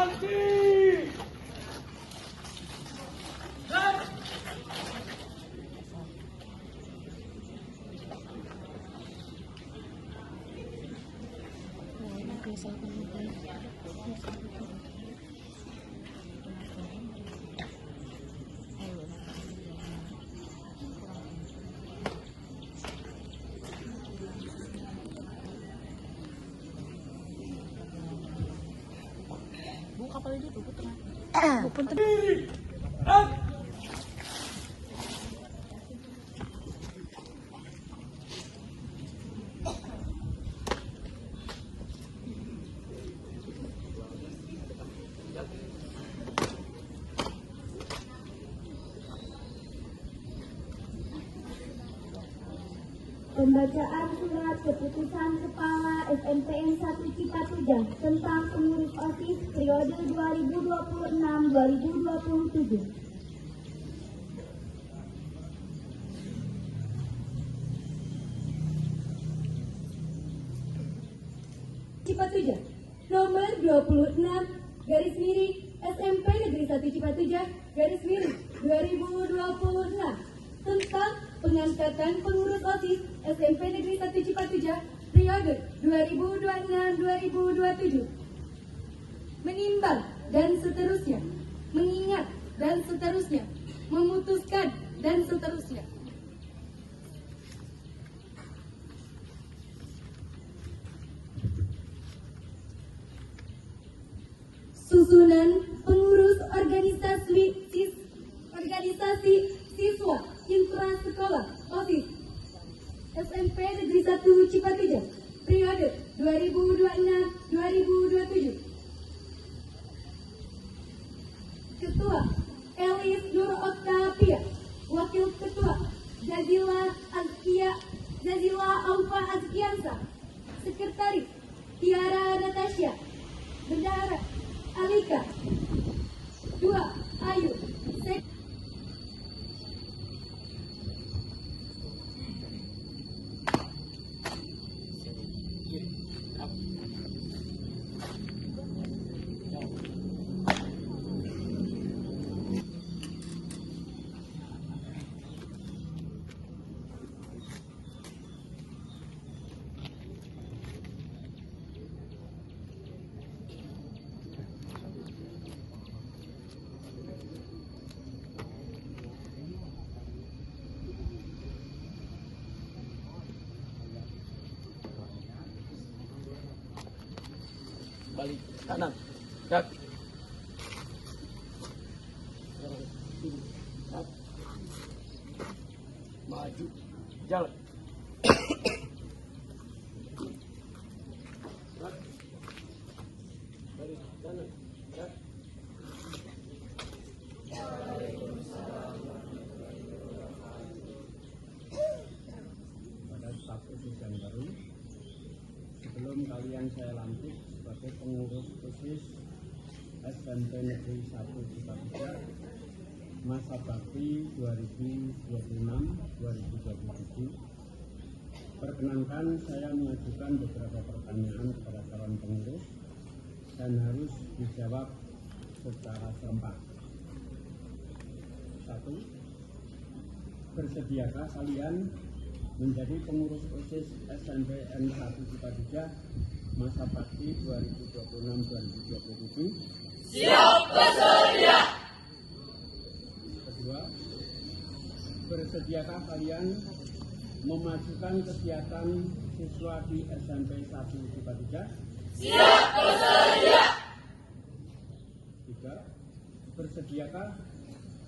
Berhenti! Kapal itu puter. Puter. Pembacaan surat keputusan Kepala SMPN 1 Cipatujah tentang pengurus OSIS periode 2026-2027. Cipatujah, nomor 26 garis miring SMP Negeri 1 Cipatujah garis miring 2026 tentang pengangkatan pengurus OSIS SMP Negeri 1 Cipatujah periode 2026-2027. Menimbang dan seterusnya, mengingat dan seterusnya, memutuskan dan seterusnya. Susunan pengurus organisasi siswa intrasekolah OSIS SMP Negeri 1 Cipatujah periode 2026-2027. Ketua Elis Nur Oktavia, Wakil Ketua Zazila Aufa Azkiansa, Sekretaris Tiara Natasha, Bendahara Alika, 2 Ayu Balik kanan. Jak. Maju. Jalan. Balik kanan. Jak. Pada status yang baru, sebelum kalian saya lantik sebagai pengurus OSIS SMP Negeri 1 Cipatujah masa bakti 2026-2027, perkenankan saya mengajukan beberapa pertanyaan kepada calon pengurus dan harus dijawab secara serempak. 1. Bersediakah kalian menjadi pengurus OSIS SMPN 1 Cipatujah masa bakti 2026-2027? Siap bersedia. Kedua, bersediakah kalian memajukan kegiatan siswa di SMP 1 Cipatujah? Siap bersedia. 3. Bersediakah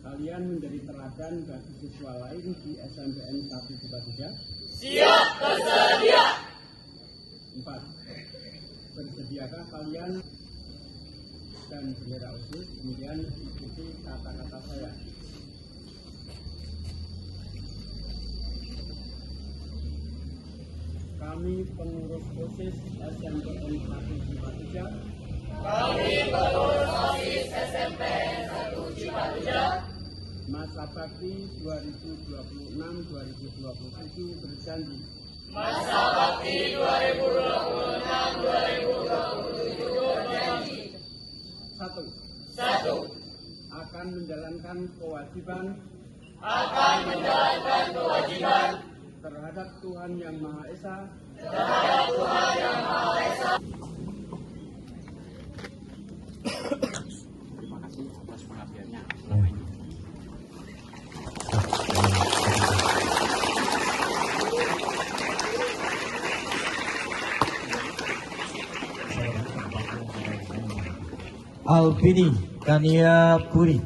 kalian menjadi teladan bagi siswa lain di SMPN 1 Cipatujah? Siap bersedia. 4. Bersediakah kalian dan bendera OSIS kemudian ikuti kata-kata saya? Kami pengurus OSIS SMPN 1 Cipatujah. Kami pengurus OSIS SMPN 1 Cipatujah. Masa bakti 2026-2027 berjanji. Masa bakti 2026-2027 berjanji. 1. Satu, akan menjalankan kewajiban terhadap Tuhan Yang Maha Esa Terima kasih atas pengabdiannya. Alvini Kania Puri.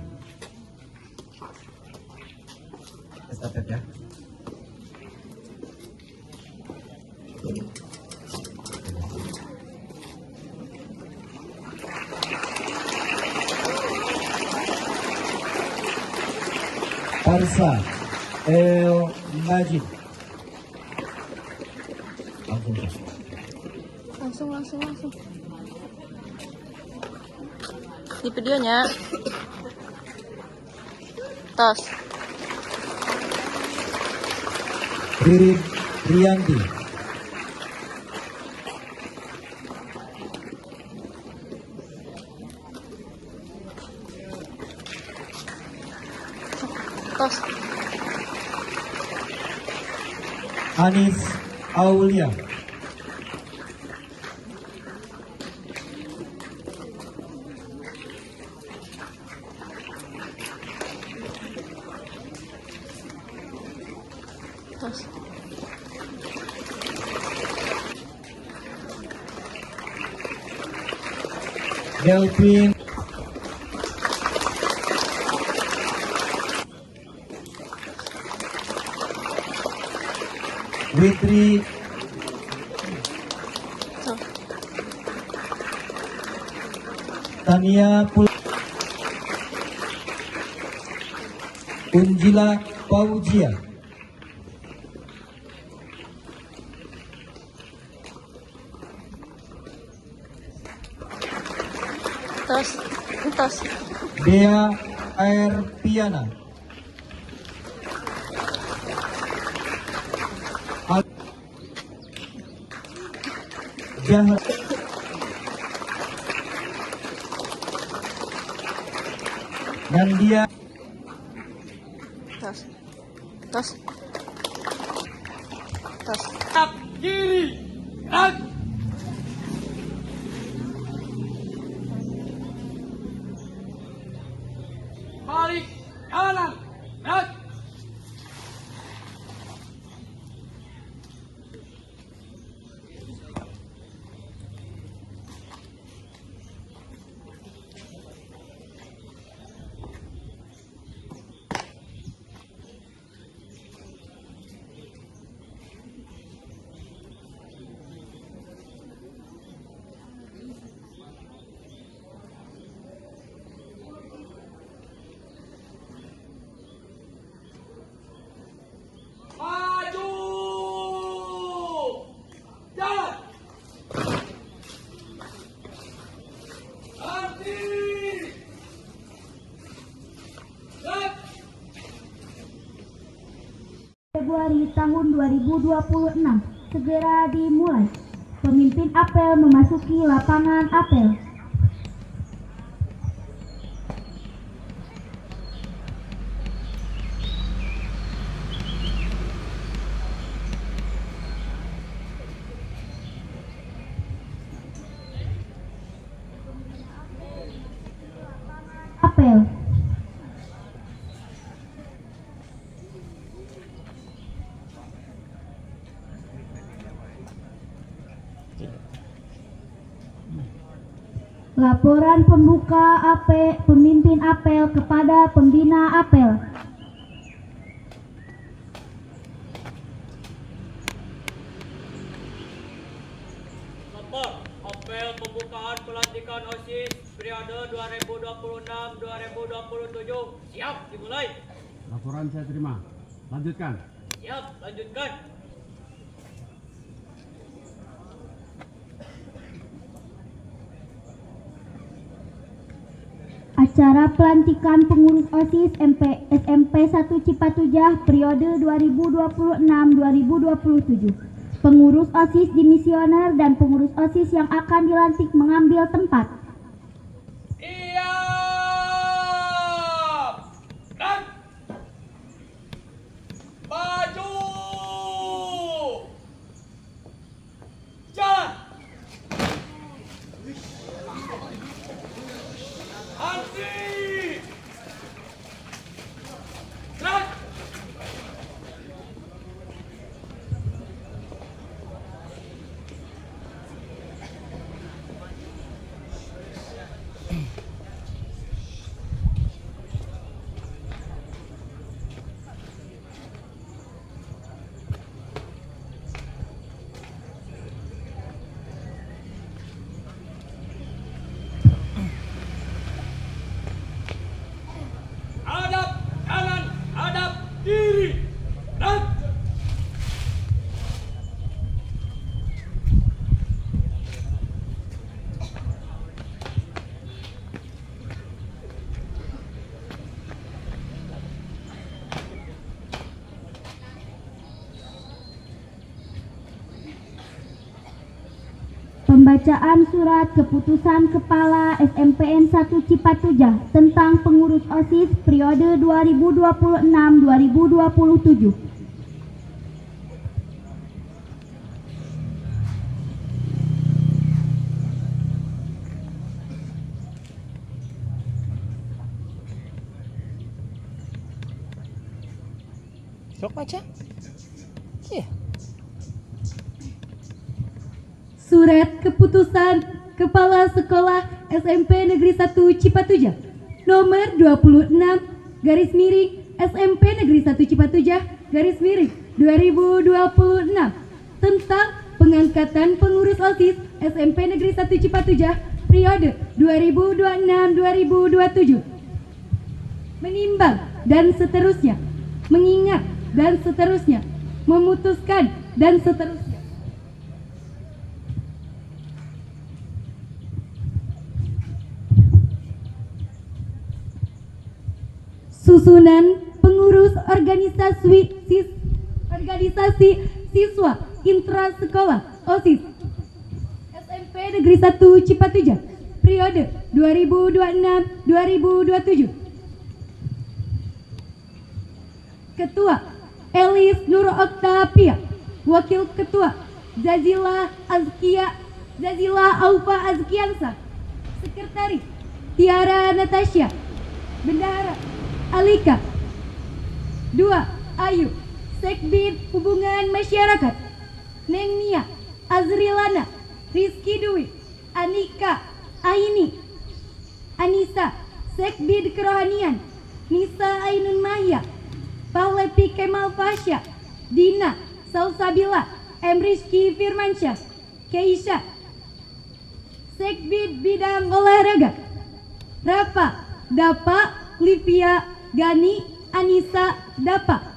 Estafet ya. Parsa El Majid. Langsung. Di videonya. Tos. Ririn Rianti. Tos. Anis Aulia. Tos. Delvin Witri Tos. Tania Unjila Paujia. Tos. Dea Air Piana. Jahat Nandia Tos. Tap kiri, gerak. Balik kanan, gerak. Maju, jalan, berhenti, gerak. Februari tahun 2026 segera dimulai. Pemimpin apel memasuki lapangan apel. Apel. Laporan pembuka pemimpin apel kepada pembina apel. Lapor apel pembukaan pelantikan OSIS periode 2026-2027 siap dimulai. Laporan saya terima. Lanjutkan. Siap, lanjutkan. Acara pelantikan pengurus OSIS SMP 1 Cipatujah periode 2026-2027. Pengurus OSIS dimisioner dan pengurus OSIS yang akan dilantik mengambil tempat. Iya. Kiri. Gerak. Hadap kanan, hadap kiri. Gerak. Pembacaan surat keputusan Kepala SMPN 1 Cipatujah tentang pengurus OSIS periode 2026-2027. Sok baca. Iya. Surat keputusan Kepala Sekolah SMP Negeri 1 Cipatujah nomor 26 garis miring SMP Negeri 1 Cipatujah garis miring 2026 tentang pengangkatan pengurus OSIS SMP Negeri 1 Cipatujah periode 2026-2027. Menimbang dan seterusnya, mengingat dan seterusnya, memutuskan dan seterusnya. Susunan pengurus organisasi siswa intrasekolah OSIS SMP Negeri 1 Cipatujah periode 2026-2027. Ketua Elis Nur Oktavia, Wakil Ketua Zazila Aufa Azkiansa, Sekretaris Tiara Natasha, Bendahara Alika. 2. Ayu, Sekbid Hubungan Masyarakat Neng Nia Azrilana, Rizky Dwi, Anika Aini, Anissa, Sekbid Kerohanian Nisa Ainun Mahya, Pahlepi Kemal Fasya, Dina Salsabila, M. Rizky Firmansyah, Keisha, Sekbid Bidang Olahraga, Rafa, Dapa, Livia, Gani, Anissa, Dapa,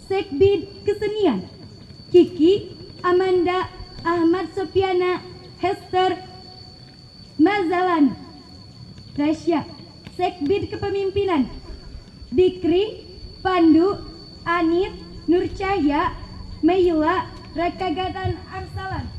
Sekbid Kesenian, Kiki, Amanda, Ahmad Sofiana, Hester, Mazalani, Rasya, Sekbid Kepemimpinan, Bikri, Pandu, Anit, Nur Cahya, Meila, Rakagatan Arsalan.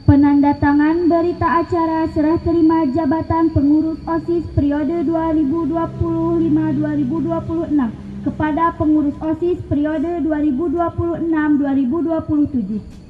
Penandatangan berita acara serah terima jabatan pengurus OSIS periode 2025-2026 kepada pengurus OSIS periode 2026-2027.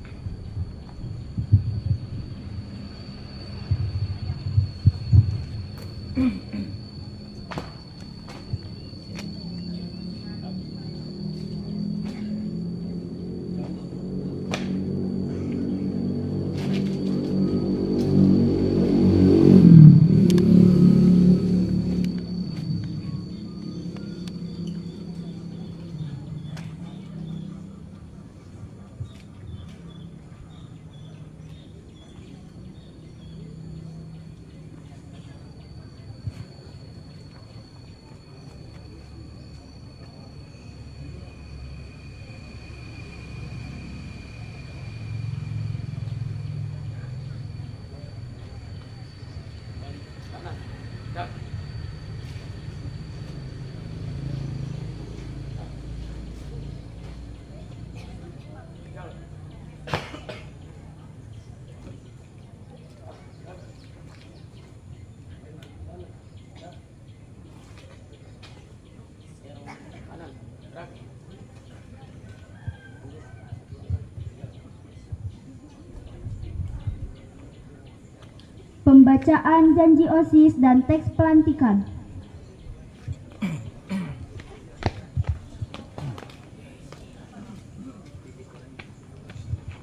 Bacaan janji OSIS dan teks pelantikan.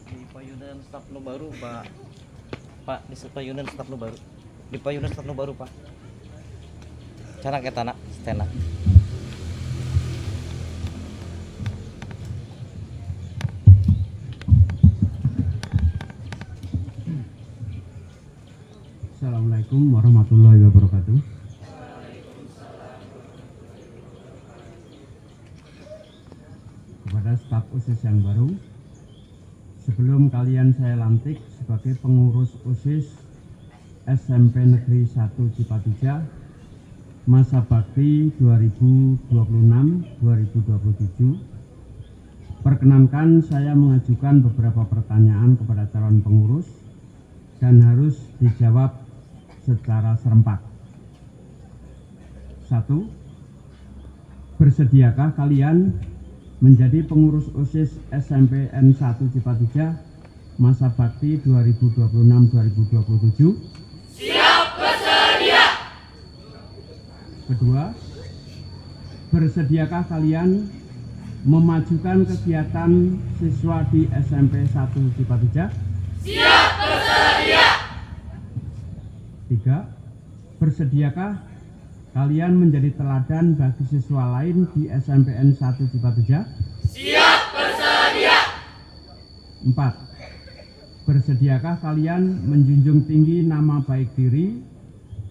Di payunan staf nu baru, Pak. Pak, di payunan staf nu baru. Di payunan staf nu baru, Pak. Canak eta na, stena. Assalamualaikum warahmatullahi wabarakatuh. Kepada staf OSIS yang baru, sebelum kalian saya lantik sebagai pengurus OSIS SMP Negeri 1 Cipatujah masa bakti 2026-2027, perkenankan saya mengajukan beberapa pertanyaan kepada calon pengurus dan harus dijawab secara serempak. 1. Bersediakah kalian menjadi pengurus OSIS SMPN 1 Cipatujah masa bakti 2026-2027? Siap bersedia. Kedua, bersediakah kalian memajukan kegiatan siswa di SMP 1 Cipatujah? Siap bersedia. 3. Bersediakah kalian menjadi teladan bagi siswa lain di SMPN 1 Cipatujah? Siap bersedia. 4. Bersediakah kalian menjunjung tinggi nama baik diri,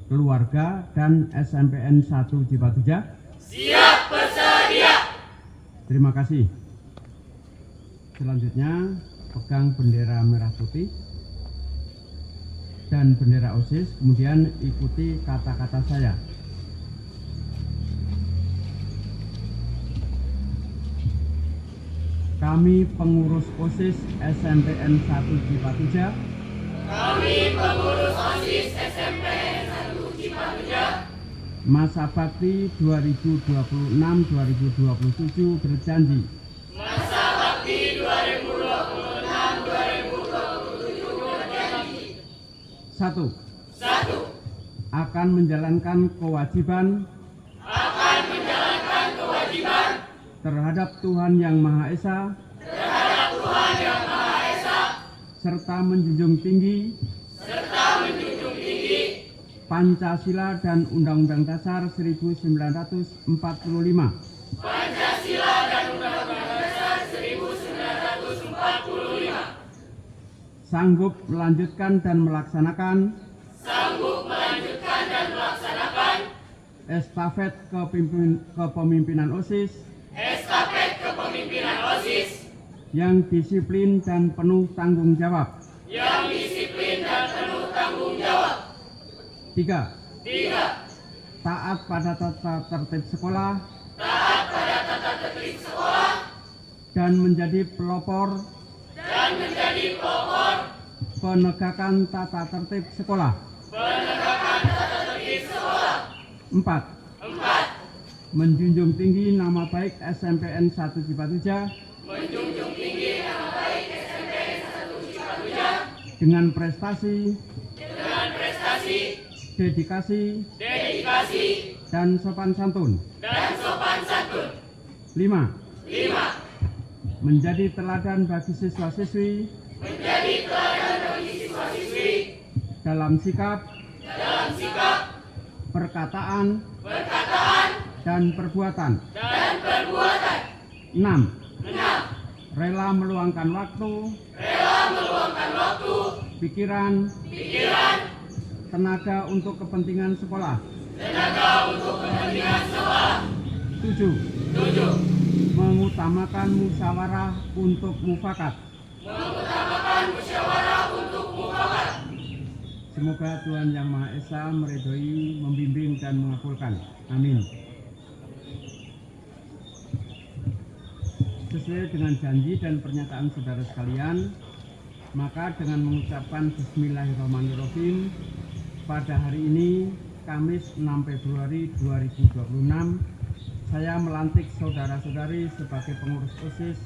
keluarga, dan SMPN 1 Cipatujah? Siap bersedia. Terima kasih. Selanjutnya, pegang bendera merah putih dan bendera OSIS, kemudian ikuti kata-kata saya. Kami pengurus OSIS SMPN 1 Cipatujah. Kami pengurus OSIS SMPN 1 Cipatujah. Masa bakti 2026-2027 berjanji. Masa bakti 2026-2027 berjanji. 1. 1. Akan menjalankan kewajiban terhadap Tuhan Yang Maha Esa, serta menjunjung tinggi Pancasila dan Undang-Undang Dasar 1945. Sanggup melanjutkan dan melaksanakan estafet kepemimpinan OSIS yang disiplin dan penuh tanggung jawab. 3. Taat pada tata tertib sekolah dan menjadi pelopor penegakan tata tertib sekolah. 4. Menjunjung tinggi nama baik SMPN 1 Cipatujah dengan prestasi, dedikasi, dan sopan santun. 5. Menjadi teladan bagi siswa-siswi dalam sikap, perkataan, dan perbuatan. 6. Rela meluangkan waktu, pikiran, tenaga untuk kepentingan sekolah. 7. Mengutamakan musyawarah untuk mufakat. Semoga Tuhan Yang Maha Esa meridhoi, membimbing, dan mengabulkan. Amin. Sesuai dengan janji dan pernyataan saudara sekalian, maka dengan mengucapkan Bismillahirrahmanirrahim, pada hari ini, Kamis 6 Februari 2026, saya melantik saudara-saudari sebagai pengurus OSIS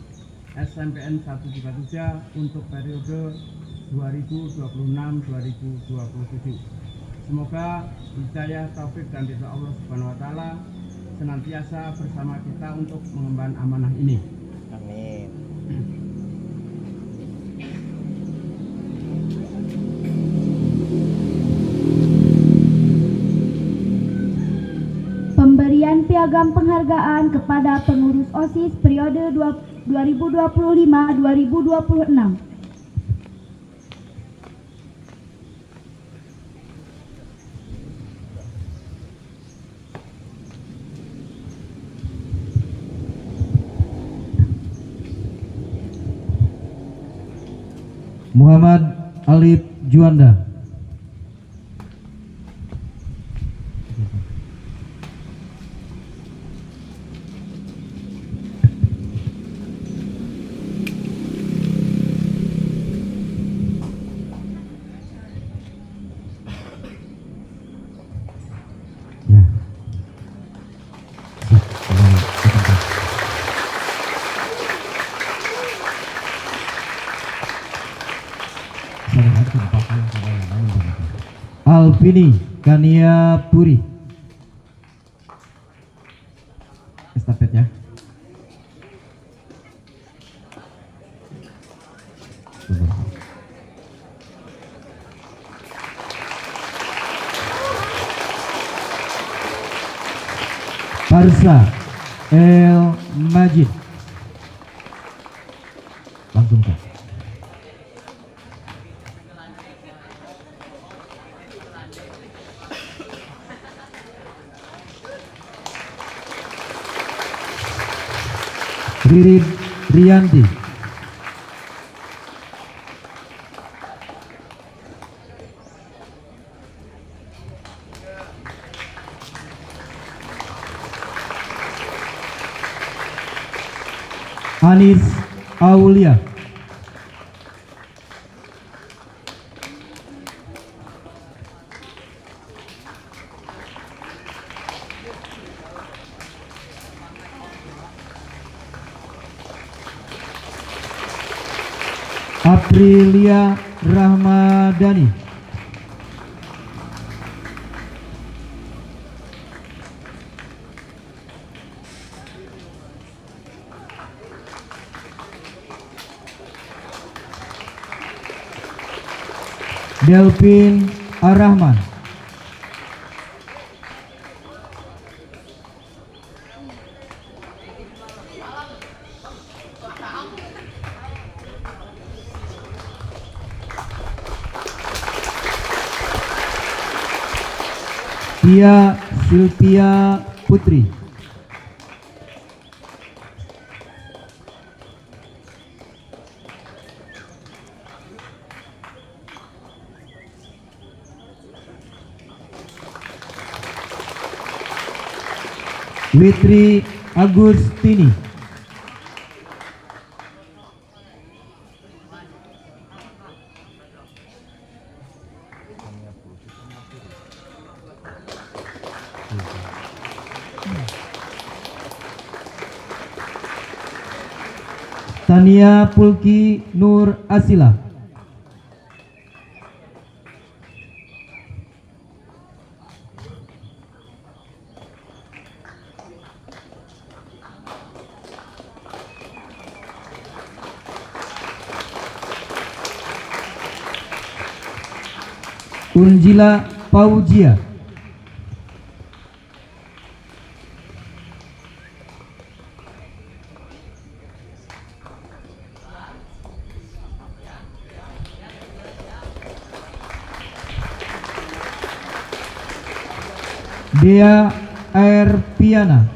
SMPN 1 Cipatujah untuk periode 2026-2027. Semoga hidayah, taufik dan ridha Allah Subhanahu wa taala senantiasa bersama kita untuk mengemban amanah ini. Amin. Pemberian piagam penghargaan kepada pengurus OSIS periode 2025-2026. Muhammad Alif Juanda. Ya. Alvini Kania Puri. Estafetnya. Farsa El Majid. Langsung Kak. Ririn Rianti. Anis Aulia. Aprilia Rahmadani. Delvin Arrahman. Tia Sylvia Putri. Witri Agustini. Tania Pulki Nur Asila. Unjila Paujia. Dea Air Piana.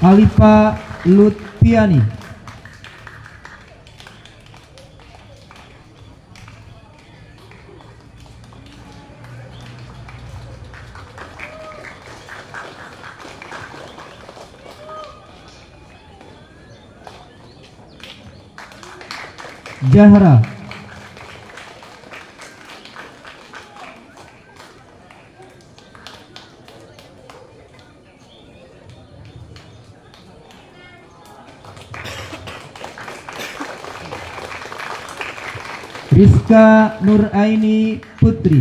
Alifa Lutfiani. Jahra. Rizka Nuraini Putri.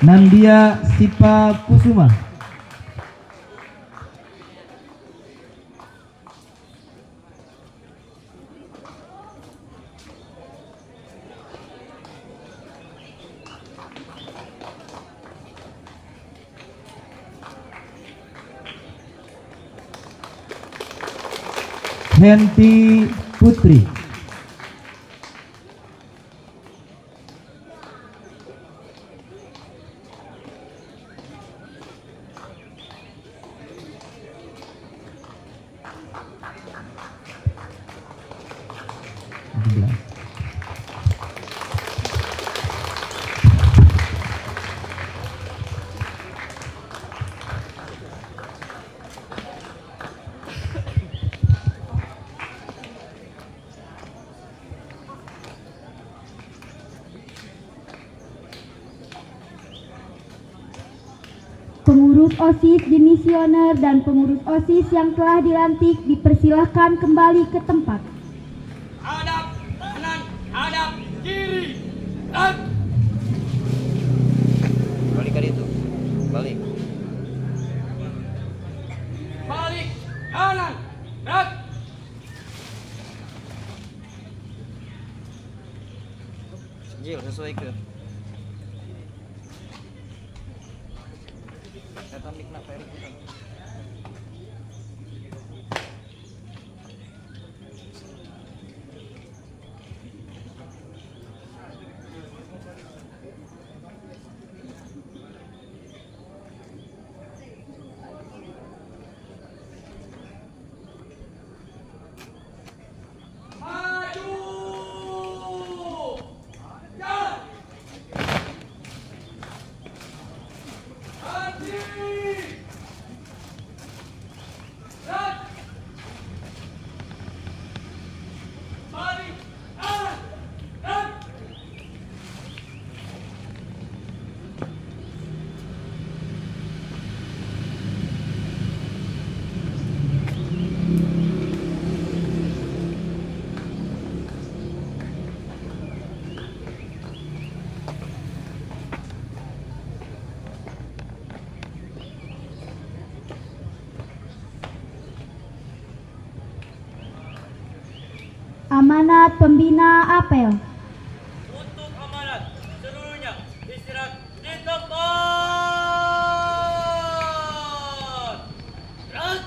Nandia Sipa Kusuma. Henti Putri. Pengurus OSIS dimisioner dan pengurus OSIS yang telah dilantik dipersilahkan kembali ke tempat. Hadap kanan, hadap kiri. Dan Balik kali itu. Balik. balik kanan. Dan Jil, sesuai ke. Kata mik nak Ferry. maju. Jalan. Maju. Dan balik kanan. Dan Amanat pembina apel. untuk amanat seluruhnya istirahat di tempat. Gerak.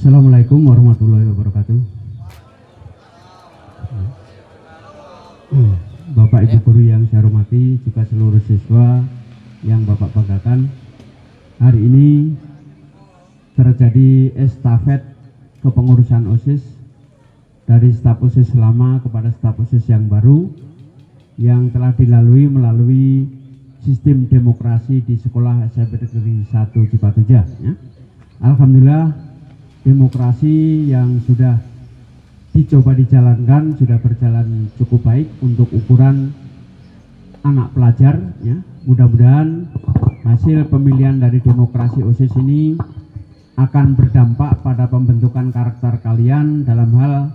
Assalamualaikum warahmatullahi wabarakatuh. Bapak Ibu guru yang saya hormati, juga seluruh siswa yang Bapak banggakan. Hari ini terjadi estafet kepengurusan OSIS dari staf OSIS lama kepada staf OSIS yang baru yang telah dilalui melalui sistem demokrasi di sekolah SMP Negeri 1 Cipatujah. Ya. Alhamdulillah, demokrasi yang sudah dicoba dijalankan sudah berjalan cukup baik untuk ukuran anak pelajar. Ya. Mudah-mudahan hasil pemilihan dari demokrasi OSIS ini akan berdampak pada pembentukan karakter kalian dalam hal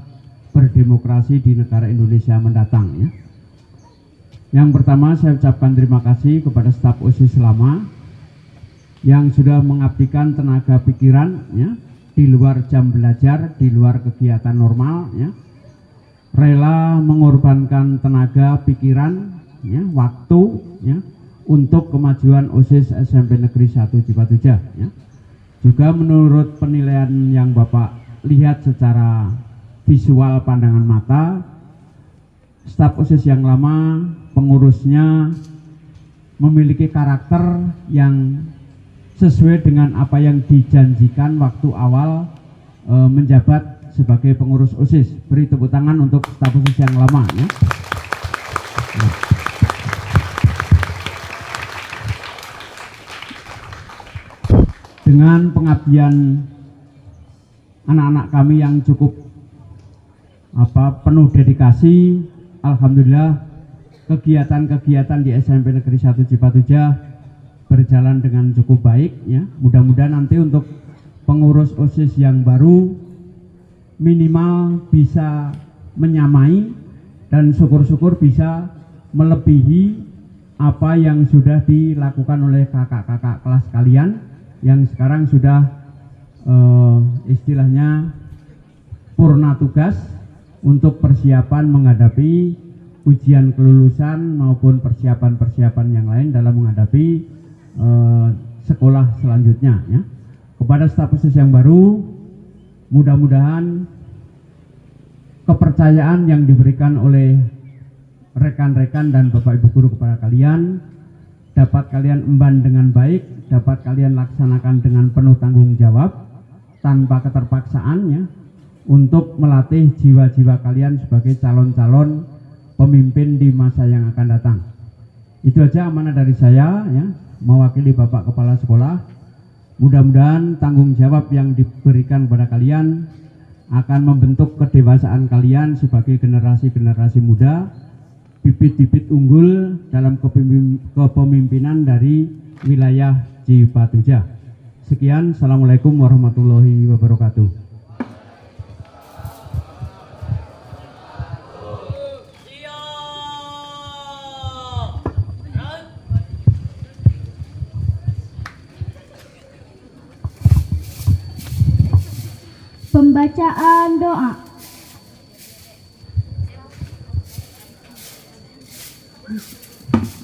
berdemokrasi di negara Indonesia mendatang. Ya. Yang pertama, saya ucapkan terima kasih kepada staf OSIS lama yang sudah mengabdikan tenaga pikiran, ya, di luar jam belajar, di luar kegiatan normal, ya, rela mengorbankan tenaga pikiran, ya, waktu, ya, untuk kemajuan OSIS SMP Negeri 1 Cipatujah. Ya. Juga menurut penilaian yang Bapak lihat secara visual pandangan mata, staf OSIS yang lama, pengurusnya memiliki karakter yang sesuai dengan apa yang dijanjikan waktu awal menjabat sebagai pengurus OSIS. Beri tepuk tangan untuk staf OSIS yang lama ya. Dengan pengabdian anak-anak kami yang cukup penuh dedikasi, alhamdulillah kegiatan-kegiatan di SMP Negeri 1 Cipatujah berjalan dengan cukup baik ya. Mudah-mudahan nanti untuk pengurus OSIS yang baru minimal bisa menyamai dan syukur-syukur bisa melebihi apa yang sudah dilakukan oleh kakak-kakak kelas kalian yang sekarang sudah istilahnya purna tugas untuk persiapan menghadapi ujian kelulusan maupun persiapan-persiapan yang lain dalam menghadapi sekolah selanjutnya ya. Kepada staf OSIS yang baru, mudah-mudahan kepercayaan yang diberikan oleh rekan-rekan dan Bapak Ibu guru kepada kalian dapat kalian emban dengan baik, dapat kalian laksanakan dengan penuh tanggung jawab tanpa keterpaksaan ya, untuk melatih jiwa-jiwa kalian sebagai calon-calon pemimpin di masa yang akan datang. Itu aja amanah dari saya ya, mewakili Bapak Kepala Sekolah. Mudah-mudahan tanggung jawab yang diberikan kepada kalian akan membentuk kedewasaan kalian sebagai generasi-generasi muda, bibit-bibit unggul dalam kepemimpinan dari wilayah Cipatujah. Sekian, assalamualaikum warahmatullahi wabarakatuh. Pembacaan doa.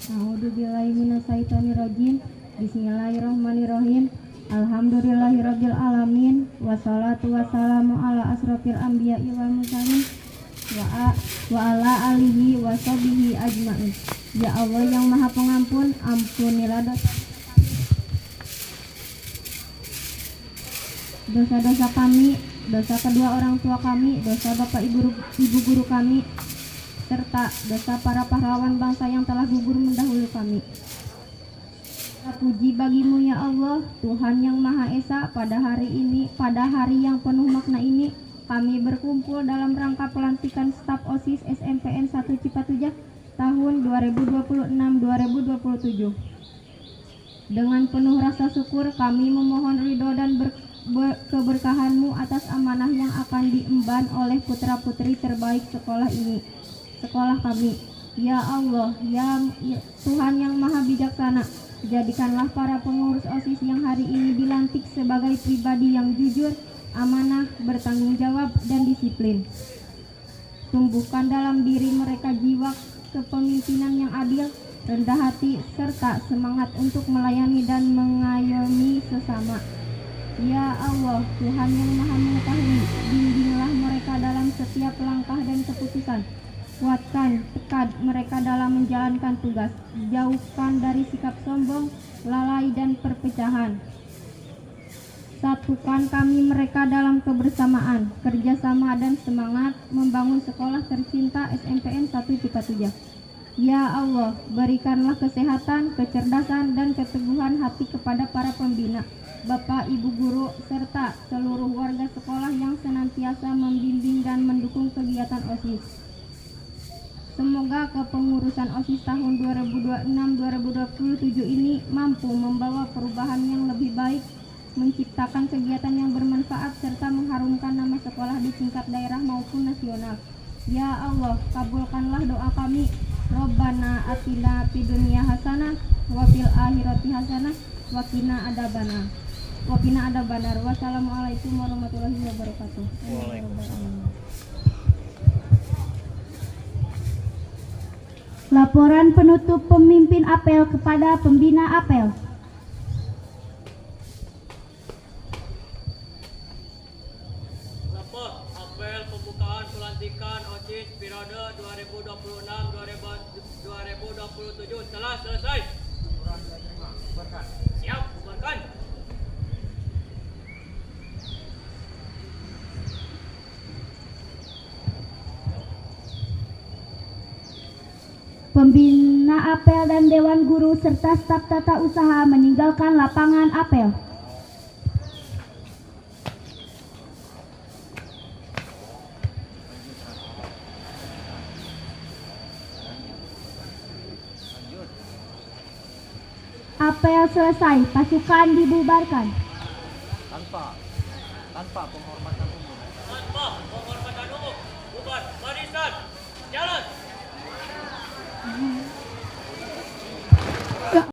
A'udzubillahiminasyaitonirrajim. Bismillahirrahmanirrahim. Alhamdulillahirabbil alamin. Wassalatu wassalamu ala asrofil anbiya'i wal mursalin wa ala alihi wa sahbihi ajmain. Ya Allah yang Maha Pengampun, ampunilah dosa-dosa kami, dosa kedua orang tua kami, dosa Bapak Ibu guru kami, serta dosa para pahlawan bangsa yang telah gugur mendahului kami. Puji bagimu ya Allah, Tuhan yang Maha Esa. Pada hari ini, pada hari yang penuh makna ini, kami berkumpul dalam rangka pelantikan staf OSIS SMPN 1 Cipatujah tahun 2026-2027. Dengan penuh rasa syukur kami memohon ridho dan keberkahanmu atas amanah yang akan diemban oleh putra-putri terbaik sekolah ini, sekolah kami. Ya Allah, ya Tuhan yang Maha Bijaksana, jadikanlah para pengurus OSIS yang hari ini dilantik sebagai pribadi yang jujur, amanah, bertanggung jawab, dan disiplin. Tumbuhkan dalam diri mereka jiwa kepemimpinan yang adil, rendah hati, serta semangat untuk melayani dan mengayomi sesama. Ya Allah, Tuhan yang Maha Mengetahui, bimbinglah mereka dalam setiap langkah dan keputusan. Kuatkan tekad mereka dalam menjalankan tugas. Jauhkan dari sikap sombong, lalai, dan perpecahan. Satukan kami mereka dalam kebersamaan, kerjasama, dan semangat membangun sekolah tercinta SMPN 1 Cipatujah. Ya Allah, berikanlah kesehatan, kecerdasan, dan keteguhan hati kepada para pembina, Bapak, Ibu guru, serta seluruh warga sekolah yang senantiasa membimbing dan mendukung kegiatan OSIS. Semoga kepengurusan OSIS tahun 2026-2027 ini mampu membawa perubahan yang lebih baik, menciptakan kegiatan yang bermanfaat, serta mengharumkan nama sekolah di tingkat daerah maupun nasional. Ya Allah, kabulkanlah doa kami. Rabbana atina fid dunya hasanah wa fil akhirati hasanah wa qina adzabannar. Wassalamualaikum warahmatullahi wabarakatuh. Laporan penutup pemimpin apel kepada pembina apel. Lapor apel pembukaan pelantikan OSIS periode 2026-2027 telah selesai. Siap, bubarkan. Pembina apel dan Dewan Guru serta staf tata usaha meninggalkan lapangan apel. Apel selesai, pasukan dibubarkan. Tanpa penghormatan umum.